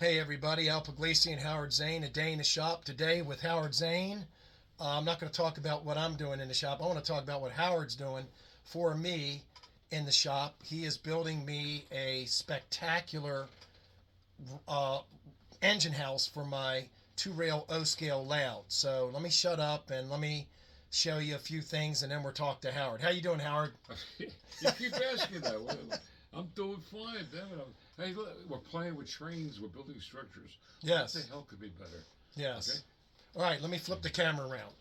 Hey everybody, Al Puglisi and Howard Zane, a day in the shop today with Howard Zane. I'm not going to talk about what I'm doing in the shop. I want to talk about what Howard's doing for me in the shop. He is building me a spectacular uh, engine house for my two-rail O-scale layout. So let me shut up and let me show you a few things and then we'll talk to Howard. How you doing, Howard? You keep asking that. I'm doing fine, damn it. Hey, look, we're playing with trains. We're building structures. Yes. What the hell could be better? Yes. Okay. All right, let me flip the camera around.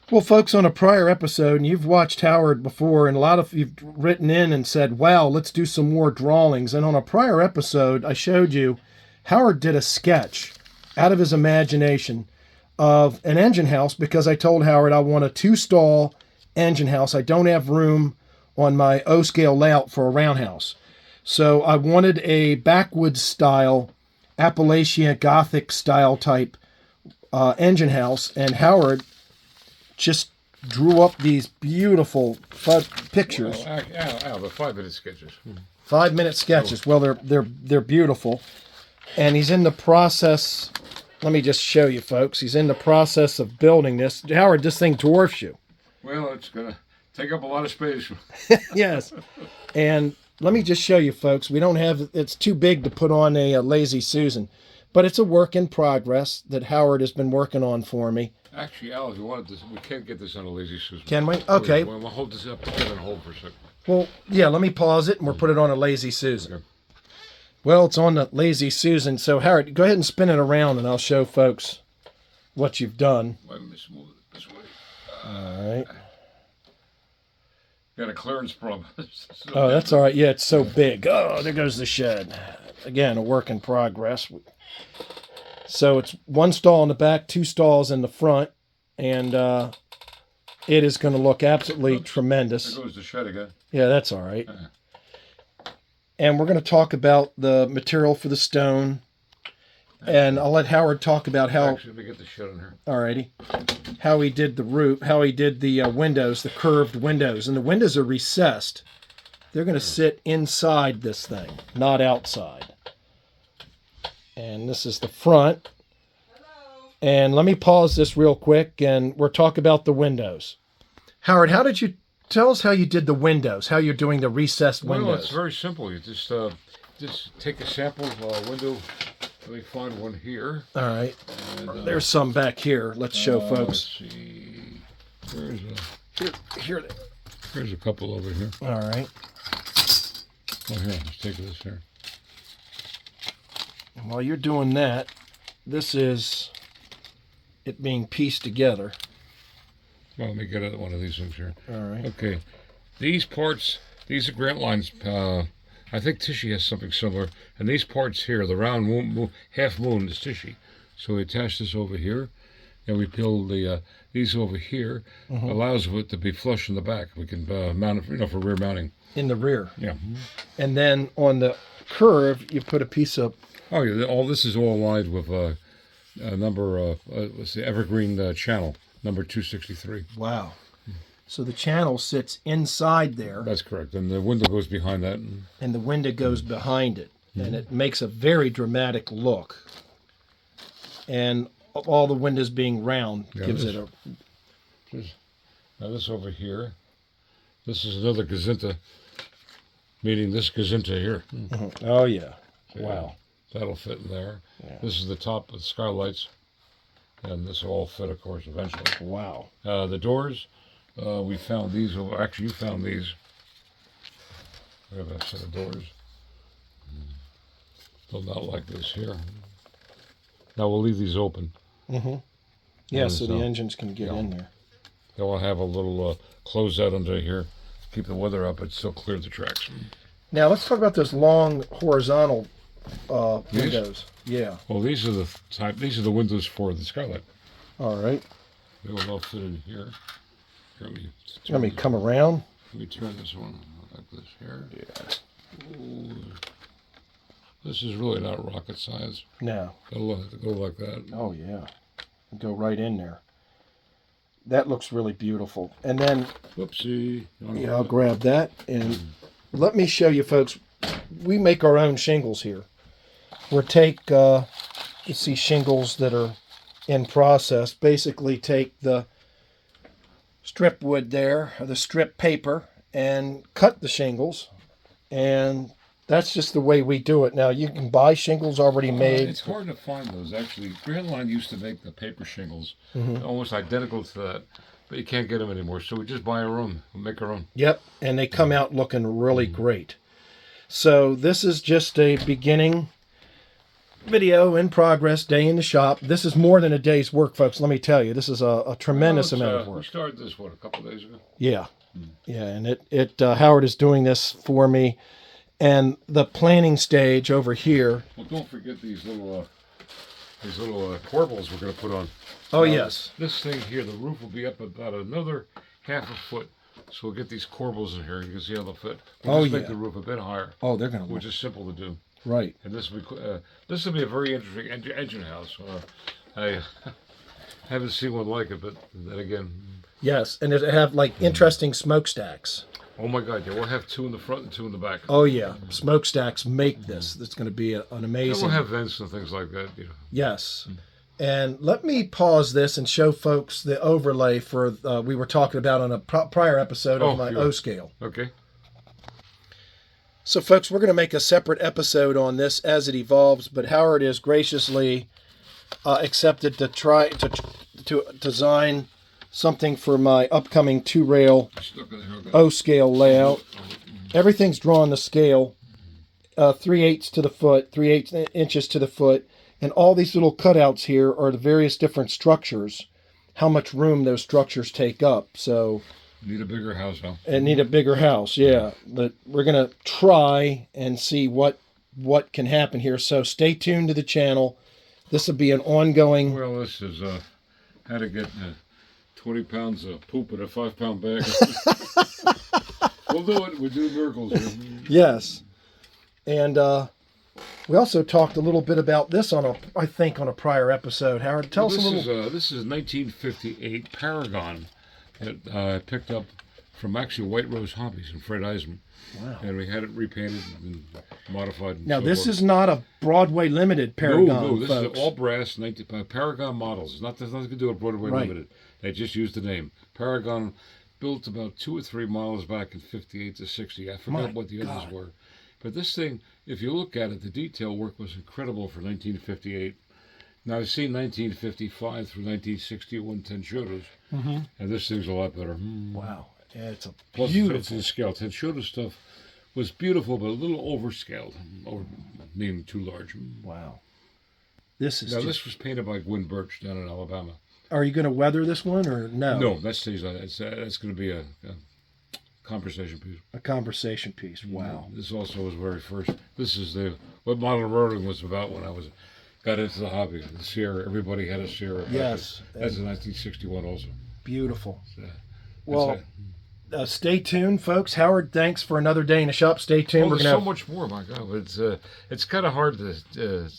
Well, folks, on a prior episode, and you've watched Howard before, and a lot of you've written in and said, wow, let's do some more drawings. And on a prior episode, I showed you Howard did a sketch out of his imagination of an engine house because I told Howard I want a two-stall engine house. I don't have room on my O-scale layout for a roundhouse. So I wanted a backwoods style, Appalachian Gothic style type engine house, and Howard just drew up these beautiful pictures. Well, the 5-minute sketches. 5-minute sketches. Well, they're beautiful, and he's in the process. Let me just show you, folks. He's in the process of building this. Howard, this thing dwarfs you. Well, it's gonna take up a lot of space. Yes, and let me just show you, folks. We don't have. It's too big to put on a Lazy Susan, but it's a work in progress that Howard has been working on for me. Actually, Al, if you wanted this, we can't get this on a Lazy Susan. Can we? Okay. We'll hold this up together and hold for a second. Well, yeah, let me pause it and we'll put it on a Lazy Susan. Okay. Well, it's on the Lazy Susan. So, Howard, go ahead and spin it around and I'll show folks what you've done. Let me smooth it this way. All right. Got a clearance problem. Oh, that's all right. Yeah, it's so big. Oh, there goes the shed. Again, a work in progress. So it's one stall in the back, two stalls in the front, and it is going to look absolutely tremendous. There goes the shed again. Yeah, that's all right. And we're going to talk about the material for the stone, and I'll let Howard talk about how. Actually, let me get the shed in here. Alrighty, how he did the roof, how he did the windows, the curved windows, and the windows are recessed. They're going to sit inside this thing, not outside. And this is the front. Hello. And let me pause this real quick, and we'll talk about the windows. Howard, how did you tell us how you did the windows? How you're doing the recessed windows? Well, it's very simple. You just take a sample window. Let me find one here. All right. And, there's some back here. Let's show folks. Let's see. Here's a couple over here. All right. Oh, here. Let's take this here. And while you're doing that, this is it being pieced together. Well, let me get one of these things here. All right. Okay. These parts, these are Grant lines. I think Tishy has something similar. And these parts here, the round half moon is Tishy. So we attach this over here, and we build these over here. Allows it to be flush in the back. We can mount it, for rear mounting. In the rear. Yeah. And then on the curve, you put a piece of. Oh yeah. This is all aligned with a number. What's the evergreen channel number 263. Wow. So the channel sits inside there. That's correct. And the window goes behind that. And the window goes behind it. And it makes a very dramatic look. And all the windows being round gives it a... Now this over here, this is another gazinta, meaning this gazinta here. Oh, yeah. Okay. Wow. That'll fit in there. Yeah. This is the top of the skylights. And this will all fit, of course, eventually. Wow. The doors... we found these. Actually, you found these. We have a set of doors. They'll not like this here. Now we'll leave these open. Yeah, so the engines can get in there. They'll have a little closeout under here, keep the weather up, but still clear the tracks. Now let's talk about those long horizontal windows. Yeah. Well, these are the type. These are the windows for the skylight. All right. They will all fit in here. Let me come around. Let me turn this one like this here. Yeah. Ooh. This is really not rocket science. No. It'll go like that. Oh, yeah. Go right in there. That looks really beautiful. And then, Whoopsie. yeah, I'll grab that. And let me show you, folks, we make our own shingles here. we'll take, you see shingles that are in process. Basically take the strip wood there, or the strip paper, and cut the shingles. And that's just the way we do it. Now, you can buy shingles already made. It's hard to find those, actually. Grand Line used to make the paper shingles, Mm-hmm. almost identical to that, but you can't get them anymore. So we just buy our own, we make our own. Yep, and they come out looking really great. So this is just a beginning video in progress, day in the shop. This is more than a day's work, folks. Let me tell you, this is a tremendous amount of We work. started this, what, a couple of days ago? Yeah, yeah, and Howard is doing this for me, and the planning stage over here. Well, don't forget these little corbels we're going to put on. Oh, Now, yes. This thing here, the roof will be up about another half a foot. So we'll get these corbels in here. You can see how they'll fit. We'll just make the roof a bit higher, Oh, they're gonna which is simple to do. right. And this will be a very interesting engine house. I haven't seen one like it, but then again, Yes, and it have like interesting smokestacks. oh my God, yeah, we'll have two in the front and two in the back. Oh yeah, smokestacks make this. That's going to be an And amazing. we'll have vents and things like that. You know. Yes. And let me pause this and show folks the overlay for we were talking about on a prior episode of my sure. O scale. Okay. So, folks, we're going to make a separate episode on this as it evolves. But Howard is graciously accepted to try to design something for my upcoming 2-rail Stuck in there, okay. O scale layout. Everything's drawn to scale, 3/8 to the foot, 3/8 inches to the foot, and all these little cutouts here are the various different structures, how much room those structures take up. So, Need a bigger house, huh? and need a bigger house, yeah. But we're gonna try and see what can happen here. So stay tuned to the channel. This will be an ongoing. Well, this is how to get 20 pounds of poop in a 5-pound bag. We'll do it. We'll do miracles. Yes, and we also talked a little bit about this on a prior episode. Howard, tell us a little. This is 1958 Paragon that I picked up from actually White Rose Hobbies and Fred Eisman. Wow. And we had it repainted and modified. And Now, so this forth. is not a Broadway Limited Paragon, No, this folks. is all brass Paragon models. It's not, there's nothing to do with Broadway Right. Limited. They just used the name. Paragon built about 2 or 3 models back in 58 to 60. I forgot My what the others God. were. But this thing, if you look at it, the detail work was incredible for 1958. Now, I've seen 1955 through 1961 Tenchodos, and this thing's a lot better. Wow, yeah, it's a Plus, beautiful. it's in scale. Tenchodo stuff was beautiful, but a little overscaled, meaning too large. Wow, this is. Now, just- this was painted by Gwyn Birch down in Alabama. Are you going to weather this one or no? No, that stays on. That's going to be a conversation piece. A conversation piece. Wow. This also was very first. This is what modern roading was about when I got into the hobby. The Sierra, everybody had a Sierra. Yes. That's in 1961 also. Beautiful. So, Well, stay tuned, folks. Howard, thanks for another day in the shop. Stay tuned. well, We're there's gonna so much more, my God. It's kind of hard to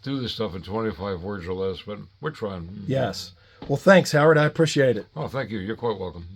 do this stuff in 25 words or less, but we're trying. Yes. Well, thanks, Howard. I appreciate it. Oh, thank you. You're quite welcome.